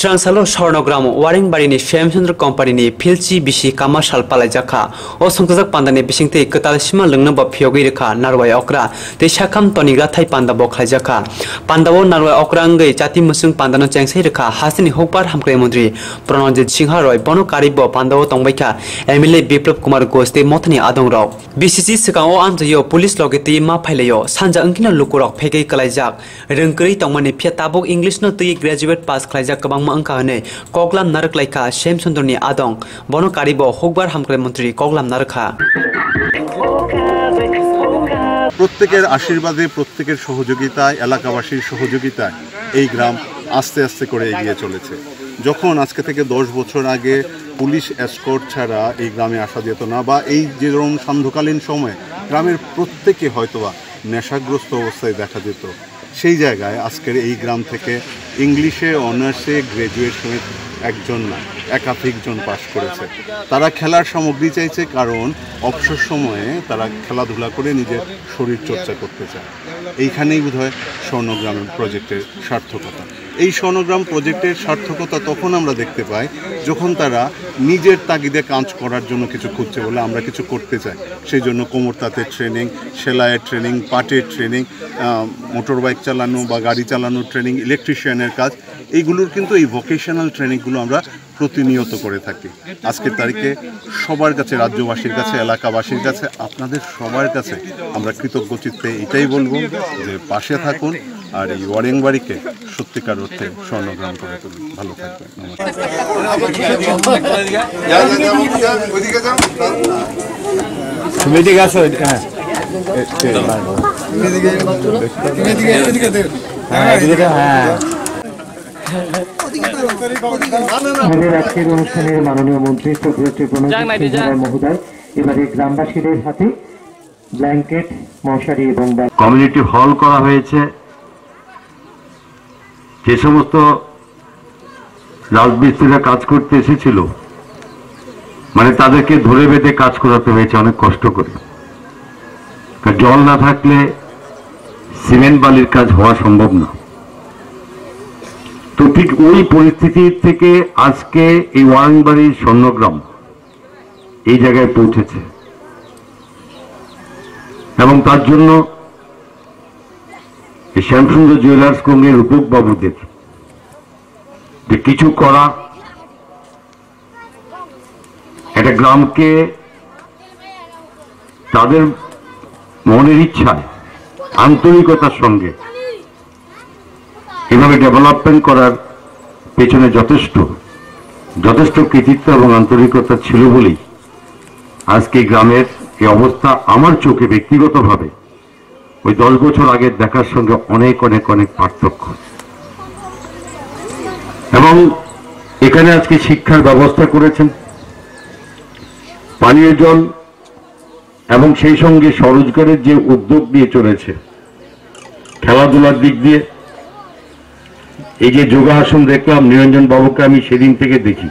Sransalo Swarnagram Waringbarini Shyamchandra Company Philchi Bishi Kamashal Palajaka O Songkajak Pandani Bishingte Katalshima Lungnaba Phyogi Rekha Narwai Okra Te Shakam Tonigra Thai Panda Bokhajaka Pandawo Narwai Okrangai Jati Musung Pandano Changsei Rekha Hasini Hokpar Hamkre Mantri Pranajit Singha Roy Bono Karibo Pandawo Tongbaika MLA Biplab Kumar Goste Motni Adongrao BCC Sekao Amjayo Police Logeti Ma Phailayo Sanja Angkina Lukurok Phege Kalajak Rengkri Tongmani Phiatabok English no Tui Graduate Pass Kalajak Kabang Angkahane Koklam Naraklaika Shyamchandrni Adong Bono Karibo Hokbar Hamkre Mantri Koklam Narakha প্রত্যেকের আশীর্বাদে প্রত্যেকের সহযোগিতায় এলাকাবাসীর সহযোগিতায় এই গ্রাম আস্তে আস্তে করে এগিয়ে চলেছে যখন আজকে থেকে 10 বছর আগে পুলিশ এসকর্ট ছাড়া এই গ্রামে আসা যেত না বা এই যেরকম সান্ধ্যকালীন সময়ে গ্রামের প্রত্যেকে হয়তোবা নেশাগ্রস্ত অবস্থায় দেখা যেত সেই জায়গায় আজকের এই গ্রাম থেকে ইংলিশে অনার্সে গ্র্যাজুয়েশনে একজন না একাধিকজন পাশ করেছে তারা খেলার সামগ্রী চাইছে কারণ অবসর সময়ে তারা খেলাধুলা করে নিজের শরীর চর্চা করতে চায় এইখানেই বোধহয় স্বর্ণগ্রাম প্রজেক্টের সার্থকতা এই স্বর্ণগ্রাম প্রজেক্টের সার্থকতা তখন আমরা দেখতে পাই যখন তারা নিজের তাগিদে কাজ করার জন্য কিছু খুঁজছে বলে আমরা কিছু করতে চাই সেই জন্য কোমর তাঁতের ট্রেনিং সেলাইয়ের ট্রেনিং পাটের ট্রেনিং মোটর বাইক চালানো বা গাড়ি চালানোর ট্রেনিং ইলেকট্রিশিয়ানের কাজ এইগুলোর কিন্তু এই ভোকেশনাল ট্রেনিংগুলো আমরা প্রতিনিয়ত করে থাকি আজকের তারিখে সবার কাছে রাজ্যবাসীর কাছে এলাকাবাসীর কাছে আপনাদের সবার কাছে আমরা কৃতজ্ঞ চিত্তে এটাই বলবো যে পাশে থাকুন আর এই ওয়ারিংবাড়িকে সত্যিকার অর্থে স্বর্ণগ্রাম করে তুলুন ভালো থাকবেন আমাদের আজকের অনুষ্ঠানের মাননীয় মন্ত্রী শ্রী প্রণজিৎ সিংহ মহোদয় এবারে গ্রামবাসীদের হাতে ব্ল্যাঙ্কেট মশারি এবং কমিউনিটি হল করা হয়েছে যে সমস্ত রাজমিস্ত্রিরা কাজ করতে এসেছিল মানে তাদেরকে ধরে বেঁধে কাজ করাতে হয়েছে অনেক কষ্ট করে জল না থাকলে সিমেন্ট বালির কাজ হওয়া সম্ভব না তো ঠিক ওই পরিস্থিতি থেকে আজকে এই ওয়ারিংবাড়ির স্বর্ণগ্রাম এই জায়গায় পৌঁছেছে এবং তার জন্য শ্যামসুন্দর জুয়েলার্স কংগ্রেস রূপক বাবুদের যে কিছু করা একটা গ্রামকে তাদের মনের ইচ্ছায় আন্তরিকতার সঙ্গে এভাবে ডেভেলপমেন্ট করার পেছনে যথেষ্ট কৃতিত্ব এবং আন্তরিকতা ছিল বলেই আজকে গ্রামের এই অবস্থা আমার চোখে ব্যক্তিগতভাবে ওই 10 বছর আগের দেখার সঙ্গে অনেক অনেক অনেক পার্থক্য এবং এখানে আজকে শিক্ষার ব্যবস্থা করেছেন পানীয় জল এবং সেই সঙ্গে স্বরোজগারের যে উদ্যোগ নিয়ে চলেছে খেলাধুলার দিক দিয়ে এই যে যোগাসন দেখলাম নিরঞ্জন বাবুকে আমি সেদিন থেকে দেখি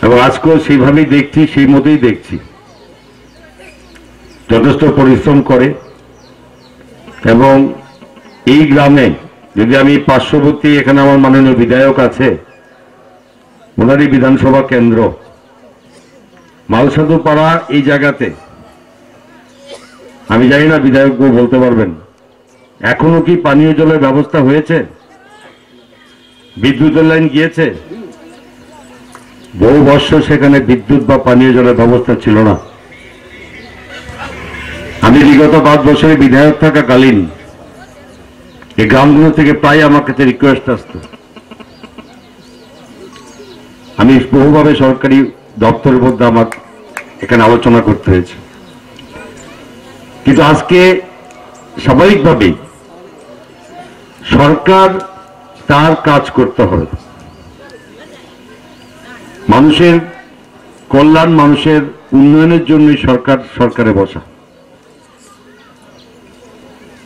এবং আজকেও সেইভাবেই দেখছি সেই মতোই দেখছি যথেষ্ট পরিশ্রম করে এবং এই গ্রামে যদি আমি পার্শ্ববর্তী এখানে আমার মাননীয় বিধায়ক আছে ওনারই বিধানসভা কেন্দ্র মালসাধু পাড়া এই জায়গাতে আমি জানি না বিধায়ক বলতে পারবেন এখনো কি পানীয় জলের ব্যবস্থা হয়েছে বিদ্যুতের লাইন গিয়েছে বহু বছর সেখানে বিদ্যুৎ বা পানীয় জলের ব্যবস্থা ছিল না আমি বিগত 5 বছরে বিধায়ক থাকাকালীন এই গ্রামগুলো থেকে প্রায় আমার কাছে রিকোয়েস্ট আসতো আমি বহুভাবে সরকারি দপ্তরের মধ্যে আমার এখানে আলোচনা করতে হয়েছে কিন্তু আজকে স্বাভাবিকভাবেই সরকার তার কাজ করতে হবে মানুষের কল্যাণ মানুষের উন্নয়নের জন্যই সরকারে বসা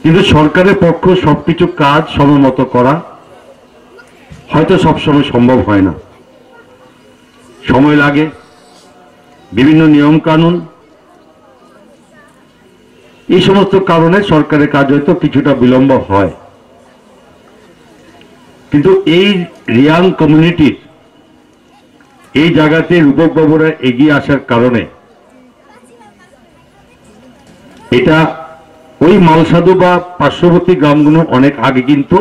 কিন্তু সরকারের পক্ষ সবকিছু কাজ সময় মতো করা হয়তো সবসময় সম্ভব হয় না সময় লাগে বিভিন্ন নিয়ম কানুন এই সমস্ত কারণে সরকারের কাজ হয়তো কিছুটা বিলম্ব হয় কিন্তু এই রিয়াং কমিউনিটির এই জায়গাতে রূপক বাবুরা এগিয়ে আসার কারণে এটা ওই মালসাধু বা পার্শ্ববর্তী গ্রামগুলো অনেক আগে কিন্তু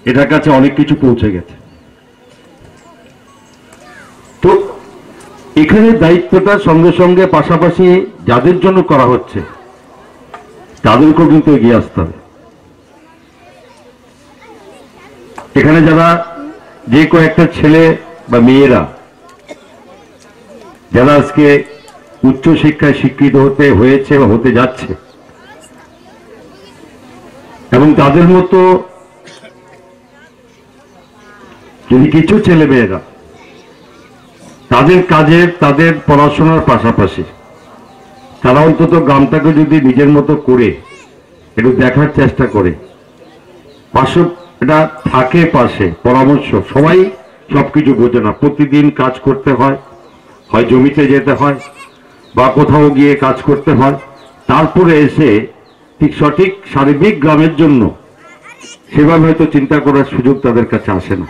এটার কাছে অনেক কিছু পৌঁছে গেছে। তো এখানে দায়িত্বটা সঙ্গে সঙ্গে পাশাপাশি যাদের জন্য করা হচ্ছে তাদেরকেও কিন্তু এগিয়ে আসতে হবে। এখানে যারা যে কয়েকটা ছেলে বা মেয়েরা যারা আজকে উচ্চশিক্ষায় শিক্ষিত হয়েছে বা হতে যাচ্ছে এবং তাদের মতো যদি কিছু ছেলে মেয়েরা তাদের কাজের তাদের পড়াশোনার পাশাপাশি তারা অন্তত গ্রামটাকে যদি নিজের মতো করে একটু দেখার চেষ্টা করে, পাশে এটা থাকে, পাশে পরামর্শ, সবাই সবকিছু বোঝে না, প্রতিদিন কাজ করতে হয়, হয় জমিতে যেতে হয় বা কোথাও গিয়ে কাজ করতে হয়, তারপরে এসে ঠিক সঠিক সার্বিক গ্রামের জন্য সেভাবে হয়তো চিন্তা করার সুযোগ তাদের কাছে আসে না।